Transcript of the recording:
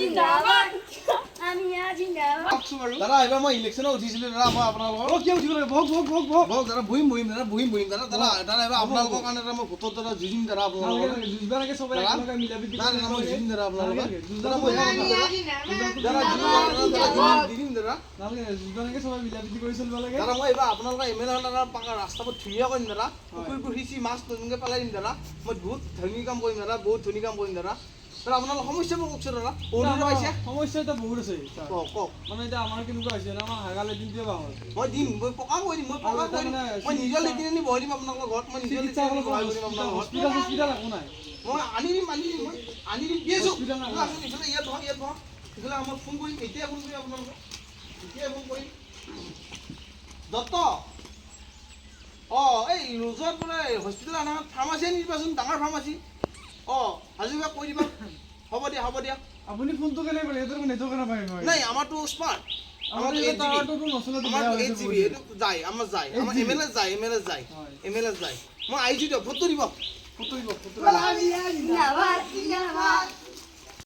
জিন্দাবাদ আমিয়া জিন্দাবাদ দাদা এবাৰ মই ইলেকশ্যনত উঠিছিলোঁ দাদা মই আপোনালোকৰ কি উঠিব লাগে ভোগ ভোগ ভোগ ভোগ বহক দাদা বহিম দাদা দাদা এবাৰ আপোনালোকৰ কাৰণে দাদা মই ভোটত দাদা যুঁজিম দাদা আপোনালোকৰ যুঁজবা লাগে চবে একেলগে মিলা প্ৰীতি নাই দাদা মই যুঁজিম দাদা আপোনালোকৰ যুঁজবা দিম দাদা নালাগে যুঁজবা লাগে চবে মিলা প্ৰীতি কৰি চলিব লাগে দাদা মই এইবাৰ আপোনালোকৰ এম.এল.এ হ'লে দাদা পাকা ৰাস্তাবোৰ ধুনীয়া কৰিম দাদা পুখুৰীবোৰ সিঁচি মাছ নতুনকৈ পেলাই দিম দাদা মই বহুত ধনী কাম কৰিম দাদা বহুত ধনী কাম কৰিম দাদা দাদা আপোনালোকৰ সমস্যাবোৰ কওকচোন দাদা পাইছে সমস্যা এটা বহুত আছে কওক মানে এতিয়া আমাৰ কেনেকুৱা হৈছে আমাৰ হাগা লেট্ৰিন দিয়ে পাওঁ মই দিম মই পকা কৰি দিম মই নিজৰ লেট্ৰিন আনি বহাই দিম আপোনালোকৰ ঘৰত মই নিজৰ লেট্ৰিন আনি বহাই দিম আপোনালোকৰ ঘৰত হস্পিটেল একো নাই মই আনি দিম মই আনি দিম দি আছোঁ ইফালে ইয়াত বহক ইফালে মই ফোন কৰিম এতিয়া ফোন কৰিম আপোনালোকক এতিয়া ফোন কৰিম দত্ত এই ৰোজত বোলে হস্পিটেল আনা ফাৰ্মাচী আনি দিবাচোন ডাঙৰ ফাৰ্মাচী হাজৰিকা কৈ দিবা হ'ব দিয়া আপুনি ফোনটো কেনে কৰে এইটো নেটৱৰ্ক নাপায় নহয় নাই আমাৰতো স্মাৰ্ট আমাৰ এটা টাৱাৰটো নচলে আমাৰ 8GB এইটো যায় আমাৰ এমএলএ যায় মই আহিছোঁ দিয়ক ফটো দিব জিন্দাবাদ জিন্দাবাদ